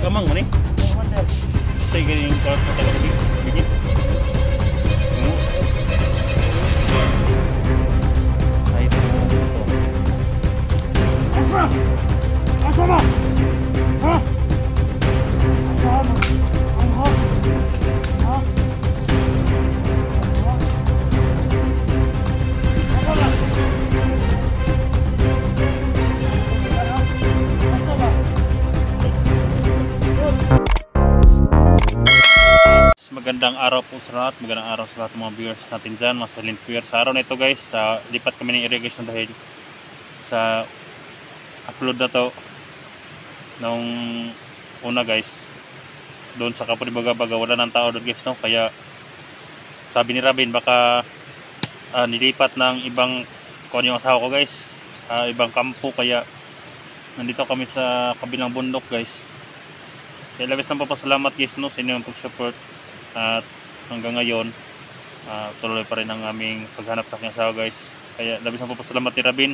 amang mo ni? Sa yung kalat mo talaga bigit. Ay ito. Asama! Ha? Asama! Magandang araw po sa lahat, magandang araw sa lahat ng mga viewers natin dyan, mga silent viewers. Sa araw na ito guys, lipat kami ng area guys dahil sa upload na to nung una guys, doon sa Kapo de Bagabaga wala nang tao doon guys, no? Kaya sabi ni Rabin baka nilipat ng ibang kung yung asawa ko guys, ibang kampo, kaya nandito kami sa kabilang bundok guys. Kaya labis ng papasalamat guys, no, sa inyong pag-support. At hanggang ngayon tuloy pa rin ang aming paghanap sa aking asawa guys. Kaya labis na po pasalamat ni Rabin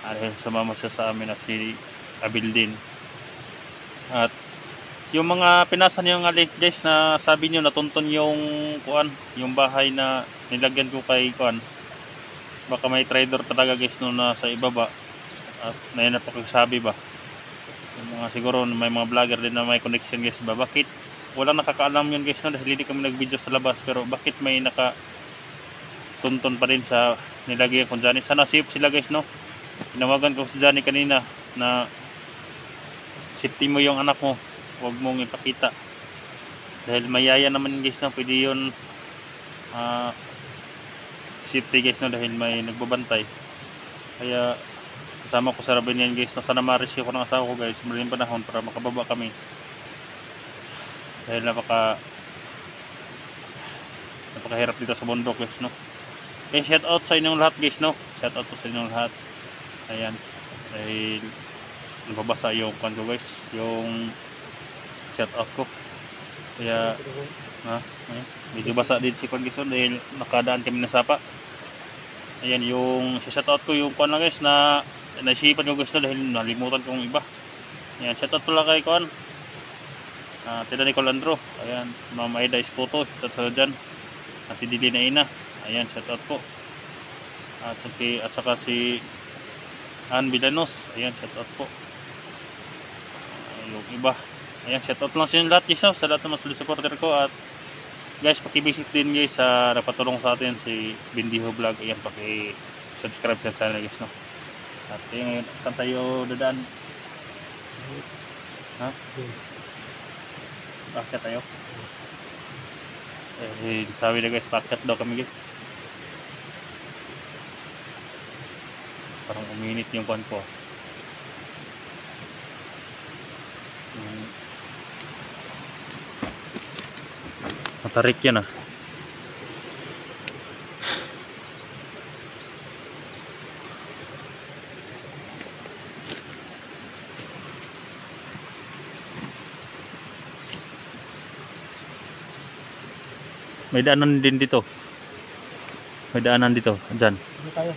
dahil sumama siya sa amin at si Abil din. At yung mga pinasan yung link guys na sabi nyo natunton yung kuan, yung bahay na nilagyan ko kay kuan, baka may trader talaga guys no na sa ibaba. At na yun na pagsabi ba yung mga siguro may mga vlogger din na may connection guys ba, bakit walang nakakaalam yun guys, no? Dahil hindi kami nag-video sa labas, pero bakit may nakatuntun pa rin sa nilagay kong Johnny. Sana safe sila guys, no? Tinawagan ko si Johnny kanina na safety mo yung anak mo, huwag mong ipakita dahil mayaya naman guys, no? Pwede yun safety guys, no? Dahil may nagbabantay. Kaya kasama ko sa Rabin yan guys, no? Sana ma-rescue ko ng asawa ko guys, maraming panahon para makababa kami dahil napakahirap dito sa bundok guys, no? Okay, shout out sa inyong lahat guys, no? Shout out sa inyong lahat. Ayan, dahil nababasa yung kanto guys, yung shout out ko. Kaya ayan, medyo basa din si Kwan guys, dahil nakadaan kami na sapa. Ayan, yung shout out ko yung Kwan lang guys na naisipan ko guys, no? Dahil nalimutan kong iba. Ayan, shout out pala kay Kwan, Tita Nicole Andro. Ayan, Mama Aida Ispoto, shout out dyan. At si Dili na Ina, ayan, shout out po. At saka si Ann Villanos, ayan, shout out po. Yung iba, ayan, shout out lang sa inyo lahat guys, no? Sa lahat ng mga supporter ko. At guys, pakivisit din guys sa napatulong sa atin si Bindiho Vlog. Ayan, paki-subscribe sa channel guys, no? At ngayon, saan tayo dadaan? Ha? Paket tayo. Sabi na guys, paket daw kami guys. Parang uminit yung kuwan ko. Matarik yan ah. May daanan din dito. May daanan dito. Diyan. Dito tayo.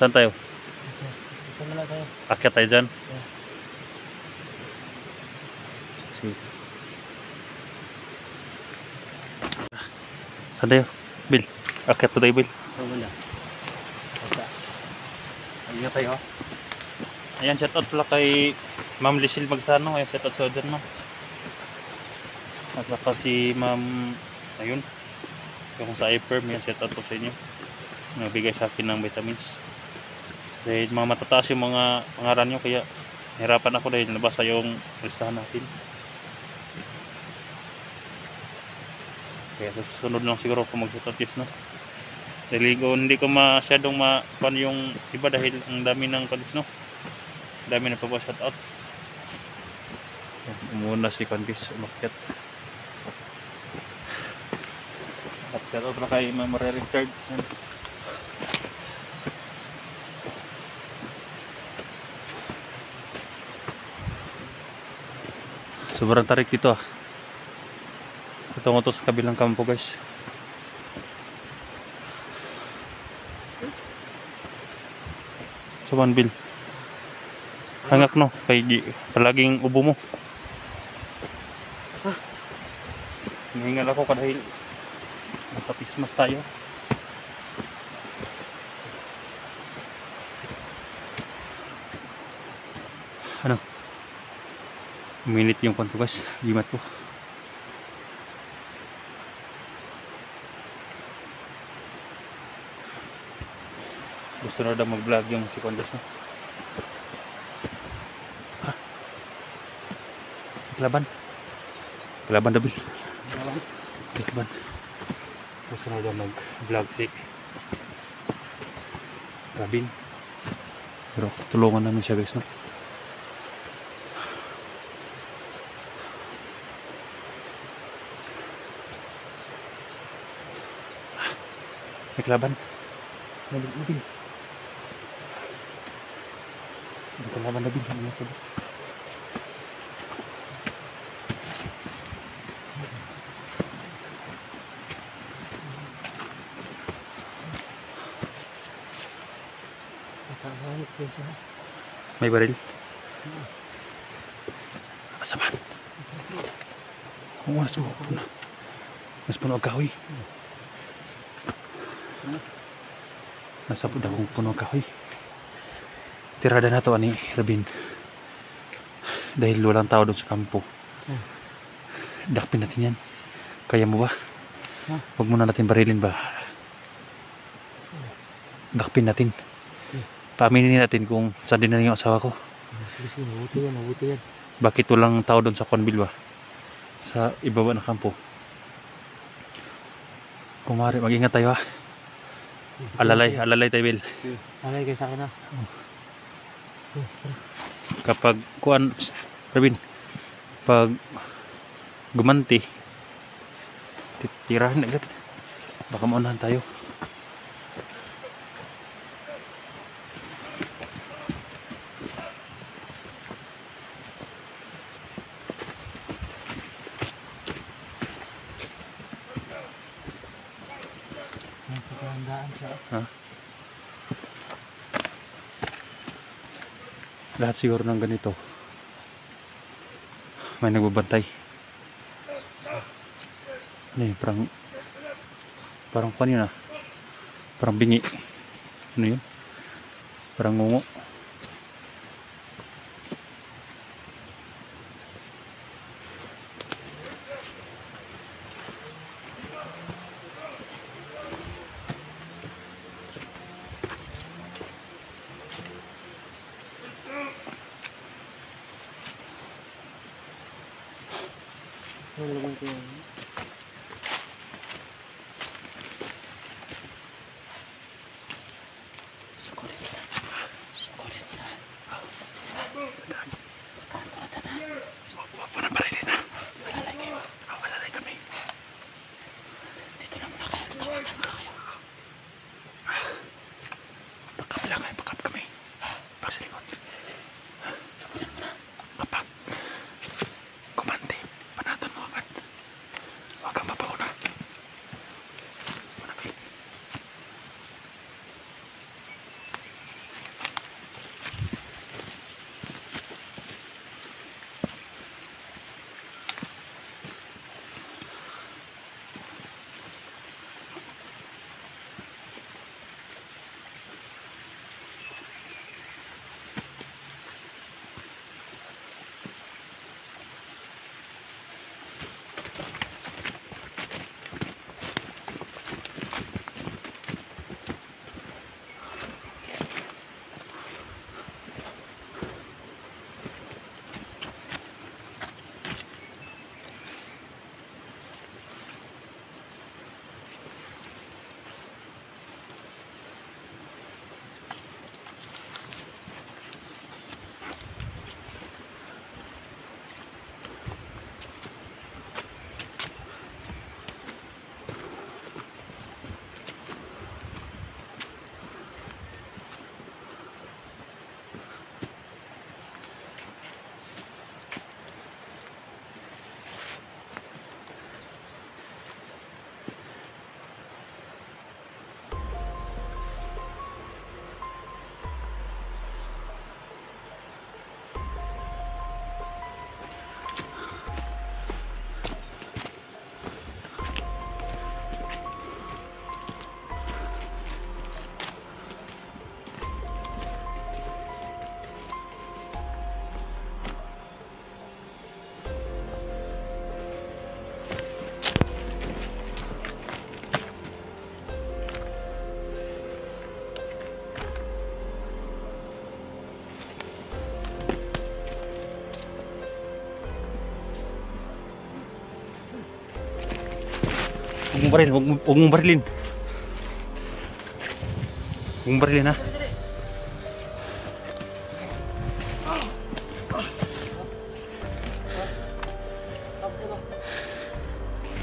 Saan tayo? Dito muna tayo. Akyat tayo dyan. Yeah. Sige. Saan tayo? Bill. Akyat po tayo, Bill. So muna. Pagkas. Ayan tayo. Ayan, shout out pala kay Ma'am Lisil Magsano. Ayan, shout out sa dyan, ma'am. At saka si Ma'am, ayun, yung sa iPerm, yan, shout out po sa inyo. Nagbigay sa akin ng vitamins. Dahil mga matataas yung mga pangaran nyo, kaya hirapan ako dahil nabasa yung listahan natin. Kaya susunod lang siguro kung mag-shout out guys, no? Dahil hindi ko masyadong ma-pan yung iba dahil ang dami ng palis, no? Dami na pa po shout out. Umuna si Kandis umakyat. At shout out na kay Ma'am Maria Richard. Sobrang tarik dito ah. Ito nga to sa kabilang kampo guys. Sa Banbil. Hangak no, kay palaging ubo mo. Hinihingal ako dahil nakapismas tayo. Ano? Minute yung konto guys, gimat ko. Gusto na daw mag-vlog yung si Kondos no? Kelaban. Kelaban dabil. Kelaban. Gusto na daw mag-vlog si Rabin. Pero tulungan namin siya guys no? May kelaban. Nabil. May kelaban nabil. Ano ito ba? May baril. Asaman. Oo, mas puno. Mas puno ang kahoy. Nasa po akong puno ang kahoy. Tirada na to ani Rabin. Dahil walang tao doon sa kampo. Dakpin natin yan. Kaya mo ba? Huwag muna natin barilin ba? Dakpin natin. Paaminin natin kung saan din na yung asawa ko. Sige, mabuti yan. Bakit walang tao doon sa Conville ba? Sa ibaba ng kampo. Kumari, mag-ingat tayo ha. Alalay tayo, Bill. Alalay kayo sa akin ha. Kapag kuan, Rabin, pag gumanti, titirahin agad. Baka maunahan tayo. Ha? Lahat siguro ng ganito may nagbabantay. Ano yun? Parang kung yun ah, parang bingi. Ano yun? Parang ngungo. baril, huwag mong barilin. Huwag mong barilin ha.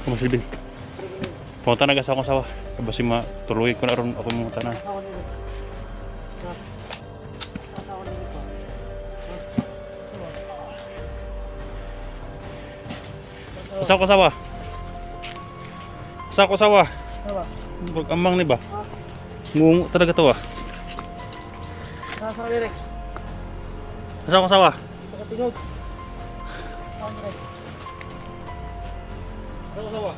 Kumasilbin. Pumunta na sa akong sawa. Kabasi matuloy ko na ron ako pumunta na. Asa ko sawa? Asa ko sawa? Amang ni ba? Ngungo talaga to ah. Nasa direk. Asa ko sawa? Pagkatingog. Asa ko sawa?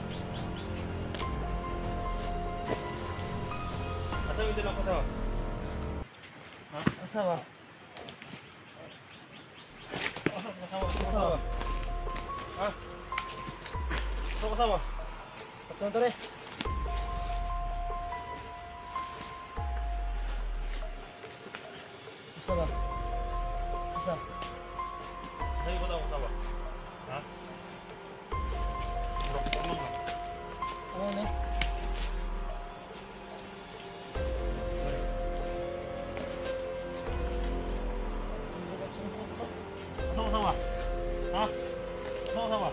Asa yung dala ko sawa? Ha? Asa ba? Asa ko sawa? Ha? Asa ko sawa? Patungin tari. Asa ba? Asa? Asa yung dala ko sawa? Ha? Ano ni? Asa ko sawa? Ha? Asa ko sawa?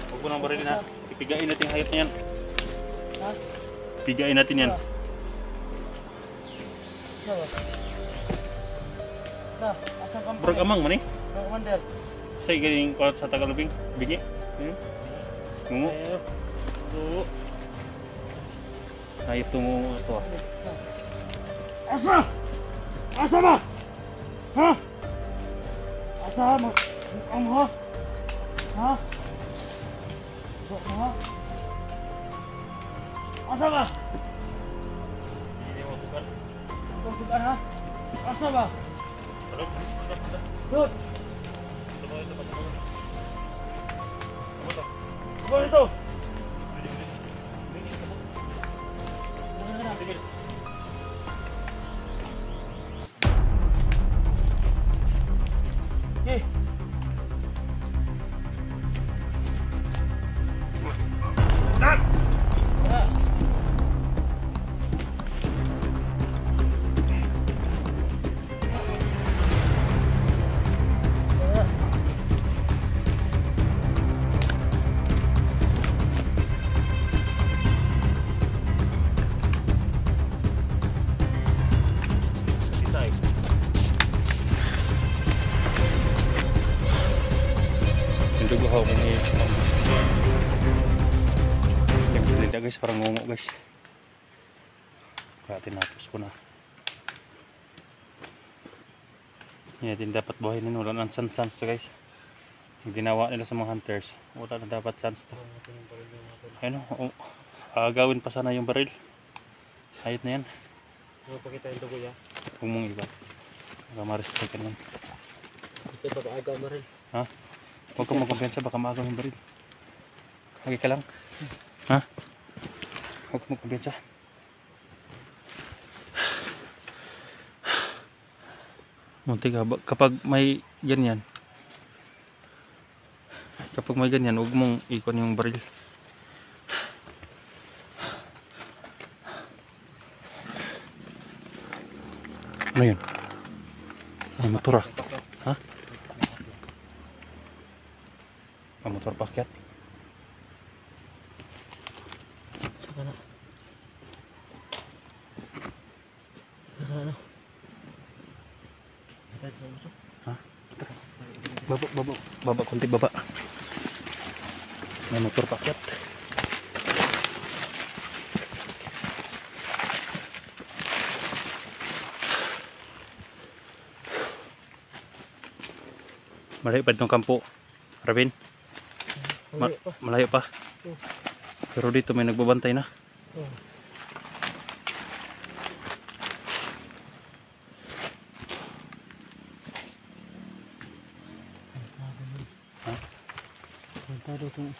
Huwag mo nang barilin ha. Ipigain natin yung hayop na yan. Ha? Pigain natin yan. Asa ba? Asa? Asang kampanya? Burag amang man eh. Ang commander. Sa igaling ko sa Tagalubing. Bingi. Ngungo. Oo. Hayop tungo ito ah. Asa? Asa ba? Ha? Asa mo? Ang ha? Ha? Ha? Asa ba? Hindi mo sukan. Ito sukan ha? Asa ba? Talog. Dut! Tumayo ito. Tumayo. Ano ito? Eh! Yung dugo ako ni yung salita guys, parang ngungo guys. Kaya tinapos ko na. Yan din dapat buhay nila. Wala nang chance to guys. Yung ginawa nila sa mga hunters, wala na dapat chance to. Ayun o, agawin pa sana yung baril. Ayot na yan. Pakita yung dugo ya. Huwag mong iba. Nakamaris ka naman. Ito ba aga mo rin? Ha? Huwag kang magkumpiyansa, baka maagaw yung baril. Lagi ka lang. Ha? Huwag kang magkumpiyansa. Munti ka. Kapag may ganyan, huwag mong ikon yung baril. Ano yun? Ay, motor ah. Ha? Ang motor pakyat. Saka na. Saka na. Ha? Baba, konti baba. May motor pakyat. Malayo pa itong kampo, Rabin. Malayo pa. Pero dito may nagbabantay na. Kontado itong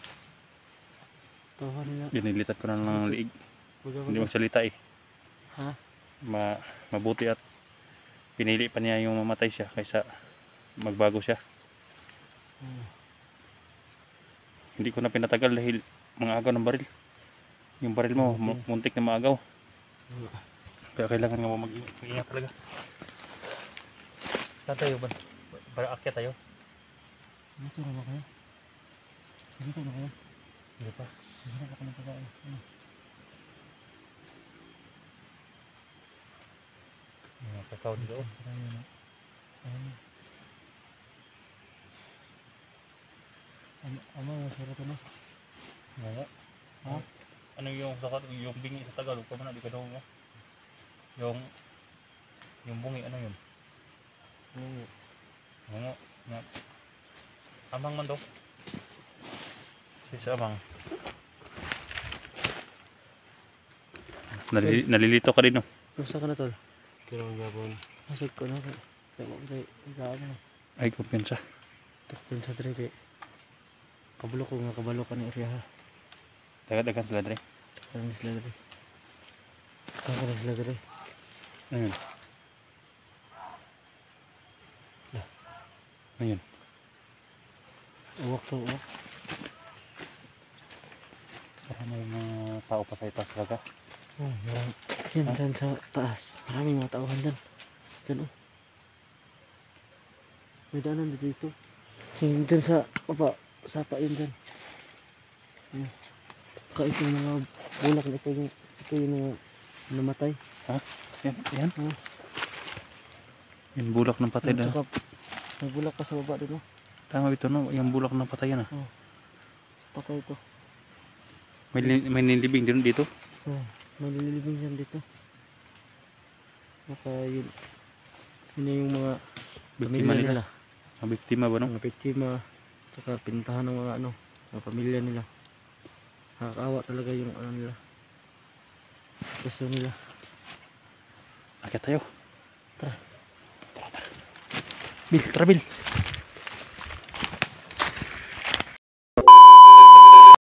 tawa nila. Dinilitat ko na ng liig. Hindi magsalita eh. Ha? Mabuti at pinili pa niya yung mamatay siya kaysa magbago siya. Hindi ko na pinatagal dahil mga agaw ng baril. Yung baril mo muntik na maagaw. Kaya kailangan nga mo mag-ingat talaga. Saan tayo ba? Para akyat tayo? Dito na ba kayo? Dito na kayo? Hindi pa. Hindi na ba kayo pagkain? Kakao dito. Ama, masarap na. Oo. Ha? Ano yung yung bingi sa Tagalog? Paano di ka daw mo? Yung bungi, ano yun? Oo. Nga. Amang man daw. Sa amang. Nalilito ka din, no? Masa ka na tol? Kirang gabon. Masig ko na. Kaya mo kayo. Ikaan na. Ay, kumpensa. Takpin sa dre kay. Kabalo ko nga kabalo ka ni area ha. Dagat-dagat sila dre. Karang sila dre. Karang sila dre. Ayun. Ayun. Uwak to uwak. Parang may mga tao pa sa itaas talaga. Oh, marami. Yan, dyan sa taas. Maraming mga tauhan dyan. Dyan oh. May daanan dito. Yung dyan sa baba. Sapa yun dyan. Ito yung mga bulak na ito yung mga namatay. Ha? Yan? Ha? Yung bulak ng patay na. Tsaka may bulak pa sa baba dito. Tama ito, no? Yung bulak ng patay yan, ah. Oh. Sa patay ito. May nilibing din dito. Oh, may nililibing dyan dito. Baka yun. Yun na yung mga Biktima pamilya nila. nila. Mga biktima ba, no? Mga biktima. Tsaka pintahan ng mga mga pamilya nila. Nakakaawa talaga yung nila. Gusto nila. Akit tayo. Tara. Bil, tara Bil.